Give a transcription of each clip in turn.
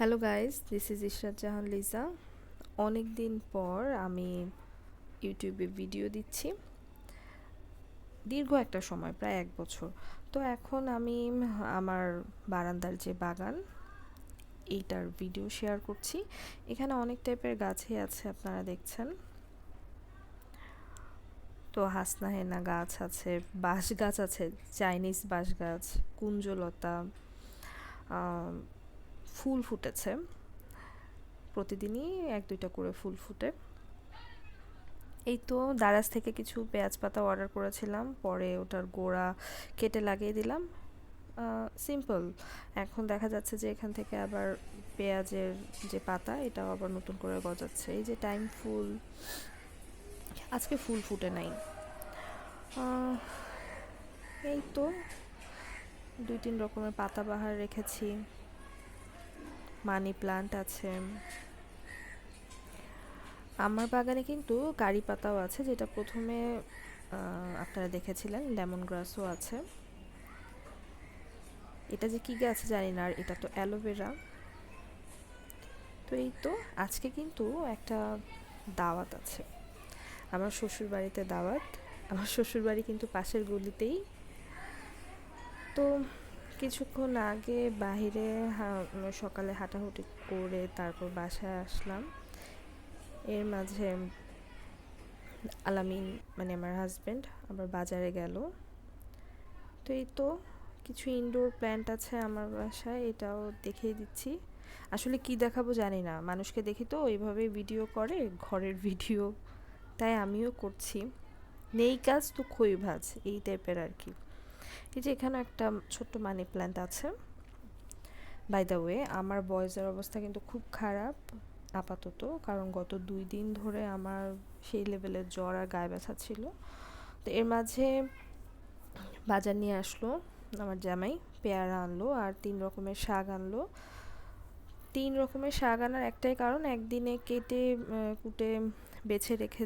Hello guys, this is Ishrat Jahan Liza. অনেক দিন পর আমি ইউটিউবে ভিডিও দিচ্ছি, দীর্ঘ একটা সময়, প্রায় 1 বছর। তো এখন আমি আমার বারান্দার যে বাগান, এইটার ভিডিও শেয়ার করছি। এখানে অনেক টাইপের গাছই আছে, আপনারা দেখছেন। তো হাসনা হেনা গাছ আছে, বাঁশ গাছ আছে, চাইনিজ বাঁশ গাছ, কুঞ্জলতা, ফুল ফুটেছে। প্রতিদিনই 1-2টা করে ফুল ফুটে। এই তো দারাজ থেকে কিছু পেঁয়াজ পাতা অর্ডার করেছিলাম, পরে ওটার গোড়া কেটে লাগিয়ে দিলাম। সিম্পল। এখন দেখা যাচ্ছে যে এখান থেকে আবার পেঁয়াজের যে পাতা, এটাও আবার নতুন করে গজাচ্ছে। এই যে টাইম ফুল, আজকে ফুল ফুটে নাই। আহ, এই তো 2-3 রকমের পাতাবাহার রেখেছি, মানি প্লান্ট আছে। আমার বাগানে কিন্তু কারি পাতাও আছে, যেটা প্রথমে আপনারা দেখেছিলেন। লেমন গ্রাসও আছে। এটা যে কী গাছ জানি না, আর এটা তো অ্যালোভেরা। তো এই তো আজকে কিন্তু একটা দাওয়াত আছে, আমার শ্বশুর বাড়িতে দাওয়াত। আমার শ্বশুর বাড়ি কিন্তু পাশের গলিতেই। তো কিছুক্ষণ আগে বাহিরে সকালে হাঁটাহুটি করে তারপর বাসায় আসলাম। এর মাঝে আলামিন, মানে আমার হাজব্যান্ড, আবার বাজারে গেল। তো এই তো কিছু ইনডোর প্ল্যান্ট আছে আমার বাসায়, এটাও দেখিয়ে দিচ্ছি। আসলে কি দেখাবো জানি না, মানুষকে দেখি তো ওইভাবে ভিডিও করে, ঘরের ভিডিও, তাই আমিও করছি। নেই কাজ তো খই ভাজ, এই টাইপের আর কি। এই যে এখানে একটা ছোট্ট মানি প্ল্যান্ট আছে। বাই দ্য ওয়ে, আমার বয়েজের অবস্থা কিন্তু খুব খারাপ আপাতত, কারণ গত 2 দিন ধরে আমার সেই লেভেলের জ্বর আর গায়ে ব্যথা ছিল। তো এর মাঝে বাজার নিয়ে আসলো আমার জামাই, পেয়ারা আনলো আর 3 রকমের শাক আনলো। 3 রকমের শাক আনার একটাই কারণ, একদিনে কেটে কুটে বেছে রেখে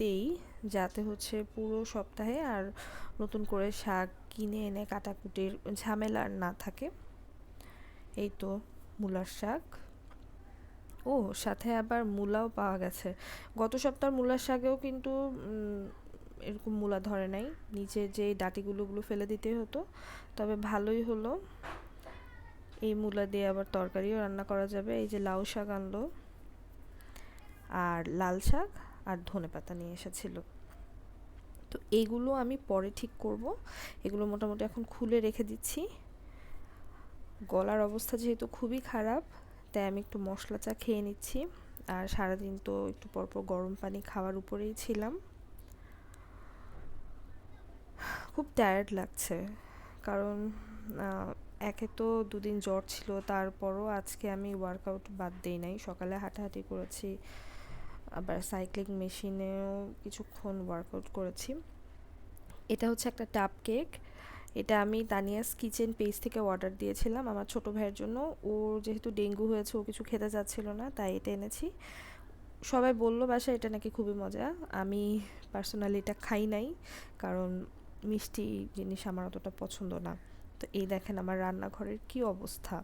দেই, যাতে হচ্ছে পুরো সপ্তাহে আর নতুন করে শাক কিনে এনে কাটাকুটির ঝামেলা আর না থাকে। এই তো মূলার শাক, ও সাথে আবার মূলাও পাওয়া গেছে। গত সপ্তাহ মূলার শাকেও কিন্তু এরকম মূলা ধরে নাই, নিচে যে ডাঁটিগুলো ফেলে দিতে হতো। তবে ভালোই হলো, এই মূলা দিয়ে আবার তরকারিও রান্না করা যাবে। এই যে লাউ শাক আনলো, আর লাল শাক আর ধনেপাতা নিয়ে এসেছিল। তো এইগুলো আমি পরে ঠিক করব। এগুলো মোটামুটি এখন খুলে রেখে দিচ্ছি। গলার অবস্থা যেহেতু খুবই খারাপ, তাই আমি একটু মশলা চা খেয়ে নিচ্ছি। আর সারাদিন তো একটু পরপর গরম পানি খাওয়ার উপরেই ছিলাম। খুব টায়ার্ড লাগছে, কারণ একে তো 2 দিন জ্বর ছিল, তারপরও আজকে আমি ওয়ার্কআউট বাদ দেই নাই। সকালে হাঁটাহাঁটি করেছি, আবার সাইক্লিং মেশিনেও কিছুক্ষণ ওয়ার্কআউট করেছি। এটা হচ্ছে একটা টাপ কেক। এটা আমি তানিয়াস কিচেন পেজ থেকে অর্ডার দিয়েছিলাম আমার ছোট ভাইয়ের জন্য। ওর যেহেতু ডেঙ্গু হয়েছে, ও কিছু খেতে চাচ্ছিল না, তাই এটা এনেছি। সবাই বললো বাসায় এটা নাকি খুবই মজা। আমি পার্সোনালি এটা খাই নাই, কারণ মিষ্টি জিনিস আমার অতটা পছন্দ না। তো এই দেখেন আমার রান্নাঘরের কি অবস্থা,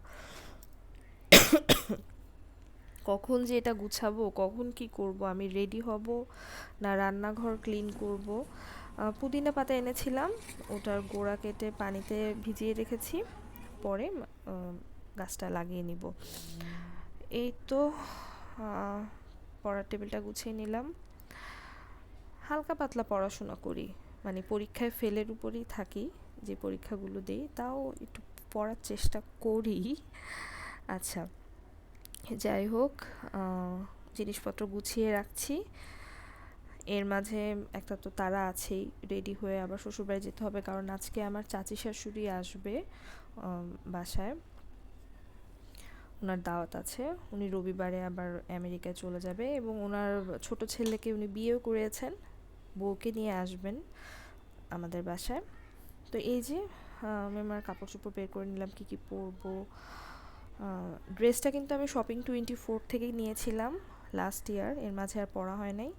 কখন যে এটা গুছাবো, কখন কি করব, আমি রেডি হব না রান্নাঘর ক্লিন করব। পুদিনা পাতা এনেছিলাম, ওটার গোড়া কেটে পানিতে ভিজিয়ে রেখেছি, পরে গাছটা লাগিয়ে নিব। এই তো পড়ার টেবিলটা গুছিয়ে নিলাম। হালকা পাতলা পড়াশোনা করি, মানে পরীক্ষায় ফেলের উপরেই থাকি, যে পরীক্ষাগুলো দিই, তাও একটু পড়ার চেষ্টা করি। আচ্ছা, যাই হোক, জিনিসপত্র গুছিয়ে রাখছি। এর মাঝে একটা তো তাড়া আছেই, রেডি হয়ে আবার শ্বশুরবাড়ি যেতে হবে, কারণ আজকে আমার চাচি শাশুড়ি আসবে বাসায়, ওনার দাওয়াত আছে। উনি রবিবারে আবার আমেরিকায় চলে যাবে, এবং ওনার ছোট ছেলেকে উনি বিয়েও করেছেন, বউকে নিয়ে আসবেন আমাদের বাসায়। তো এই যে আমি আমার কাপড় চোপড় বের করে নিলাম, কী কী পরবো। ড্রেসটা কিন্তু আমি শপিং 24 থেকেই নিয়েছিলাম লাস্ট ইয়ার, এর মাঝে আর পরা হয় নাই।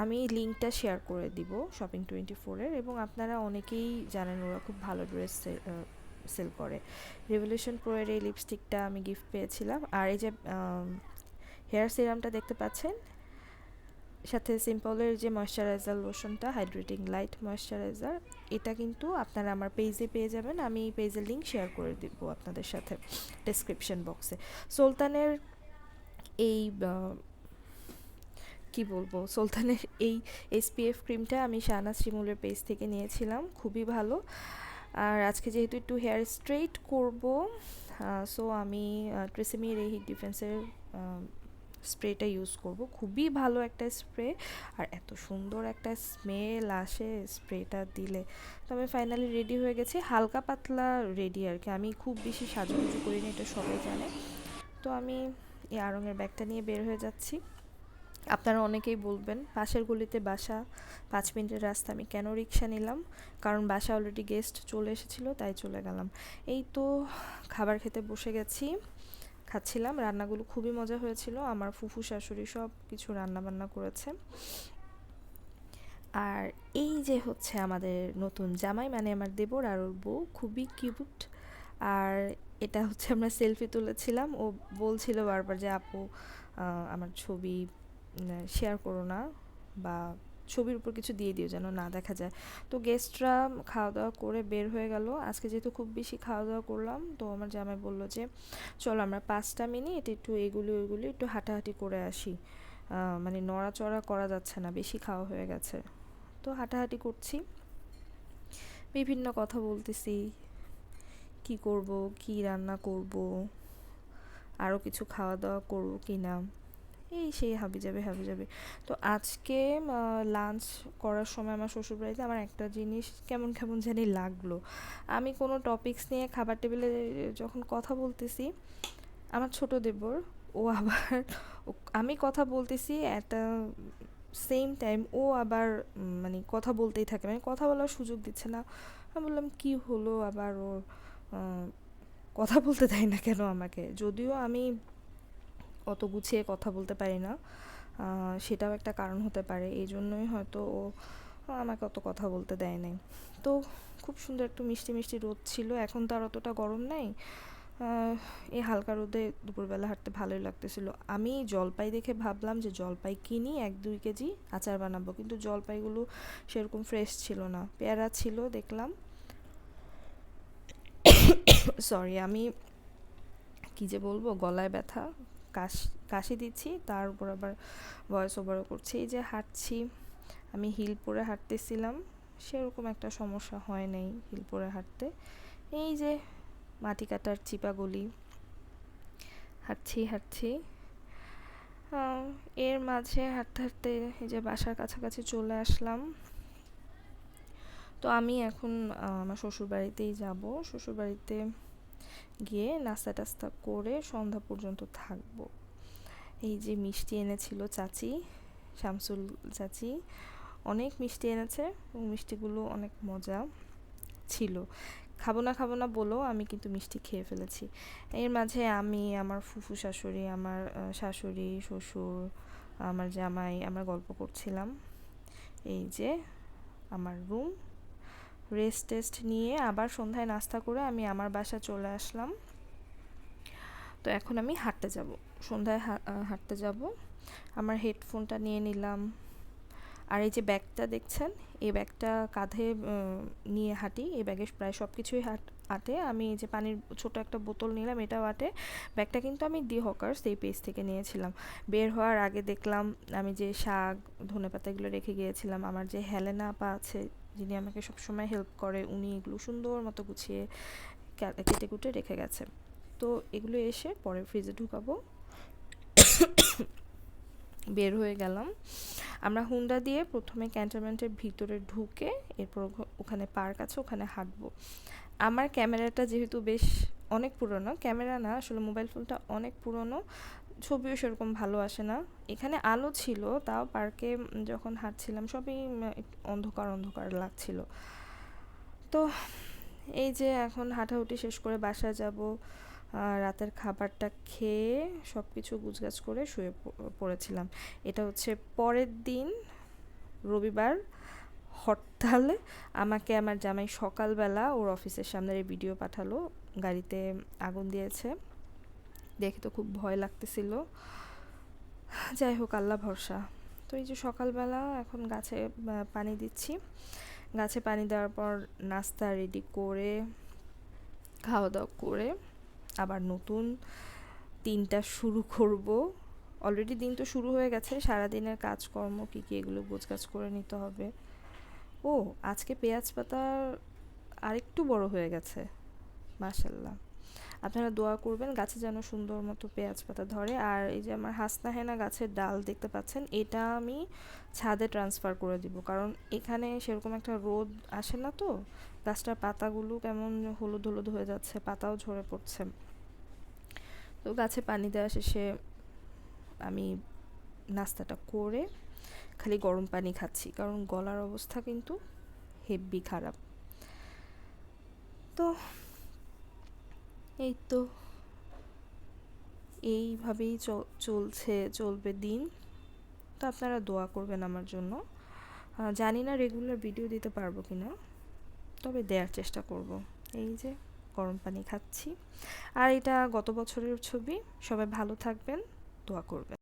আমি লিঙ্কটা শেয়ার করে দিব শপিং 24-এর, এবং আপনারা অনেকেই জানেন ওরা খুব ভালো ড্রেস সেল করে। রেভলিউশন প্রো এর এই লিপস্টিকটা আমি গিফট পেয়েছিলাম। আর এই যে হেয়ার সিরামটা দেখতে পাচ্ছেন, সাথে সিম্পলের যে ময়শ্চারাইজার লোশনটা, হাইড্রেটিং লাইট ময়শ্চারাইজার, এটা কিন্তু আপনারা আমার পেজে পেয়ে যাবেন। আমি পেজের লিঙ্ক শেয়ার করে দিব আপনাদের সাথে ডেসক্রিপশন বক্সে। সুলতানের এই কি বলবো, সুলতানের এই এসপিএফ ক্রিমটা আমি শাহনাজ শিমুলের পেজ থেকে নিয়েছিলাম, খুবই ভালো। আর আজকে যেহেতু একটু হেয়ার স্ট্রেট করব, সো আমি ট্রেসেমির এই হিট ডিফেন্সের স্প্রেটা ইউজ করব। খুবই ভালো একটা স্প্রে, আর এত সুন্দর একটা স্মেল আসে স্প্রেটা দিলে। তো আমি ফাইনালি রেডি হয়ে গেছি, হালকা পাতলা রেডি আর কি, আমি খুব বেশি সাজুগুজু করিনি, এটা সবাই জানে। তো আমি এই আড়ংয়ের ব্যাগটা নিয়ে বের হয়ে যাচ্ছি। আপনারা অনেকেই বলবেন পাশের গলিতে বাসা, 5 মিনিটের রাস্তা, আমি কেন রিক্সা নিলাম? কারণ বাসা অলরেডি গেস্ট চলে এসেছিলো, তাই চলে গেলাম। এই তো খাবার খেতে বসে গেছি, খাচ্ছিলাম। রান্নাগুলো খুবই মজা হয়েছিল, আমার ফুফু শাশুড়ি সব কিছু রান্না বান্না করেছে। আর এই যে হচ্ছে আমাদের নতুন জামাই, মানে আমার দেবর আর ওর বউ, খুবই কিউট। আর এটা হচ্ছে আমরা সেলফি তুলেছিলাম, ও বলছিল বারবার যে আপু আমার ছবি শেয়ার করো না, বা ছবির উপর কিছু দিয়ে দিও যেন না দেখা যায়। তো গেস্টরা খাওয়া দাওয়া করে বের হয়ে গেল। আজকে যেহেতু খুব বেশি খাওয়া দাওয়া করলাম, তো আমার জামাই বলল যে চলো আমরা 5টা মিনিট একটু এগুলি ওইগুলি একটু হাঁটাহাঁটি করে আসি, মানে নড়াচড়া করা যাচ্ছে না, বেশি খাওয়া হয়ে গেছে। তো হাঁটাহাঁটি করছি, বিভিন্ন কথা বলতেছি, কি করব, কি রান্না করব, আরও কিছু খাওয়া দাওয়া করব কি না, এই সেই হাবিজাবি হাবিজাবি। তো আজকে লাঞ্চ করার সময় আমার শ্বশুরবাড়িতে আমার একটা জিনিস কেমন কেমন জানি লাগলো। আমি কোনো টপিকস নিয়ে খাবার টেবিলে যখন কথা বলতেছি, আমার ছোট দেবর, ও আবার আমি কথা বলতেছি একটা সেম টাইম ও আবার মানে কথা বলতেই থাকে, মানে কথা বলার সুযোগ দিচ্ছে না। আমি বললাম কি হলো আবার ওর, কথা বলতে দেয় না কেন আমাকে? যদিও আমি অত গুছিয়ে কথা বলতে পারি না, সেটাও একটা কারণ হতে পারে, এই জন্যই হয়তো ও আমাকে অত কথা বলতে দেয় নাই। তো খুব সুন্দর একটু মিষ্টি মিষ্টি রোদ ছিল, এখন তো আর অতটা গরম নেই। এই হালকা রোদে দুপুরবেলা হাঁটতে ভালোই লাগতেছিল। আমি জলপাই দেখে ভাবলাম যে জলপাই কিনি 1-2 কেজি আচার বানাবো, কিন্তু জলপাইগুলো সেরকম ফ্রেশ ছিল না। পেয়ারা ছিল দেখলাম, সরি আমি কি যে বলবো, গলায় ব্যথা, কাশি দিচ্ছি, তার উপর আবার ভয়েস ওভারও করছি। এই যে হাঁটছি, আমি হিল পরে হাঁটতেছিলাম, সেরকম একটা সমস্যা হয় নাই হিল পরে হাঁটতে। এই যে মাটি কাটার চিপা গলি, হাঁটছি হাঁটছি, এর মাঝে হাঁটতে হাঁটতে এই যে বাসার কাছাকাছি চলে আসলাম। তো আমি এখন আমার শ্বশুরবাড়িতেই যাব, শ্বশুরবাড়িতে গিয়ে নাস্তা টাস্তা করে সন্ধ্যা পর্যন্ত থাকবো। এই যে মিষ্টি এনেছিল চাচি, শামসুল চাচি, অনেক মিষ্টি এনেছে, এবং মিষ্টিগুলো অনেক মজা ছিল। খাবো না বলেও আমি কিন্তু মিষ্টি খেয়ে ফেলেছি। এর মাঝে আমি, আমার ফুফু শাশুড়ি, আমার শাশুড়ি, শ্বশুর, আমার জামাই, আমরা গল্প করছিলাম। এই যে আমার রুম, রেস্ট টেস্ট নিয়ে আবার সন্ধ্যায় নাস্তা করে আমি আমার বাসা চলে আসলাম। তো এখন আমি হাঁটতে যাব, সন্ধ্যায় হাঁটতে যাব। আমার হেডফোনটা নিয়ে নিলাম, আর এই যে ব্যাগটা দেখছেন, এই ব্যাগটা কাঁধে নিয়ে হাঁটি, এই ব্যাগে প্রায় সব কিছুই আটে। আমি এই যে পানির ছোট একটা বোতল নিলাম, এটাও আটে। ব্যাগটা কিন্তু আমি দি হকার্স এই পেজ থেকে নিয়েছিলাম। বের হওয়ার আগে দেখলাম আমি যে শাক, ধনেপাতা এগুলো রেখে গিয়েছিলাম, আমার যে হেলেনা আপা আছে যিনি আমাকে সবসময় হেল্প করে, উনি এগুলো সুন্দর মতো গুছিয়ে কেটে কুটে রেখে গেছে। তো এগুলো এসে পরে ফ্রিজে ঢুকাবো। বের হয়ে গেলাম। আমরা হুন্ডা দিয়ে প্রথমে ক্যান্টনমেন্টের ভিতরে ঢুকে এরপর ওখানে পার্ক আছে, ওখানে হাঁটবো। আমার ক্যামেরাটা যেহেতু বেশ অনেক পুরনো, ক্যামেরা না আসলে মোবাইল ফোনটা অনেক পুরনো, ছবিও সেরকম ভালো আসে না। এখানে আলো ছিল, তাও পার্কে যখন হাঁটছিলাম সবই অন্ধকার অন্ধকার লাগছিল। তো এই যে এখন হাঁটাহুটি শেষ করে বাসায় যাব, রাতের খাবারটা খেয়ে সব কিছু গুছগাছ করে শুয়ে পড়েছিলাম। এটা হচ্ছে পরের দিন, রবিবার, হরতালে আমাকে আমার জামাই সকালবেলা ওর অফিসের সামনের ভিডিও পাঠালো, গাড়িতে আগুন দিয়েছে। দেখে তো খুব ভয় লাগতেছিল। যাই হোক, আল্লাহ ভরসা। তো এই যে সকালবেলা এখন গাছে পানি দিচ্ছি। গাছে পানি দেওয়ার পর নাস্তা রেডি করে খাওয়া দাওয়া করে আবার নতুন দিনটা শুরু করব। অলরেডি দিন তো শুরু হয়ে গেছে, সারাদিনের কাজকর্ম কী কী এগুলো গোছগাছ করে নিতে হবে। ও, আজকে পেঁয়াজ পাতা আরেকটু বড় হয়ে গেছে, মাশাল্লাহ। আপনারা দোয়া করবেন গাছে যেন সুন্দর মতো পেঁয়াজ পাতা ধরে। আর এই যে আমার হাসনা হেনা গাছের ডাল দেখতে পাচ্ছেন, এটা আমি ছাদে ট্রান্সফার করে দিব, কারণ এখানে সেরকম একটা রোদ আসে না। তো গাছটার পাতাগুলো কেমন হলুদ হলুদ হয়ে যাচ্ছে, পাতাও ঝরে পড়ছে। তো গাছে পানি দেওয়া শেষে আমি নাস্তাটা করে খালি গরম পানি খাচ্ছি, কারণ গলার অবস্থা কিন্তু হেব্বি খারাপ। তো এই তো এইভাবেই চলবে দিন। তো আপনারা দোয়া করবেন আমার জন্য। জানি না রেগুলার ভিডিও দিতে পারবো কিনা, তবে দেওয়ার চেষ্টা করব। এই যে গরম পানি খাচ্ছি। আর এটা গত বছরের ছবি। সবাই ভালো থাকবেন, দোয়া করবেন।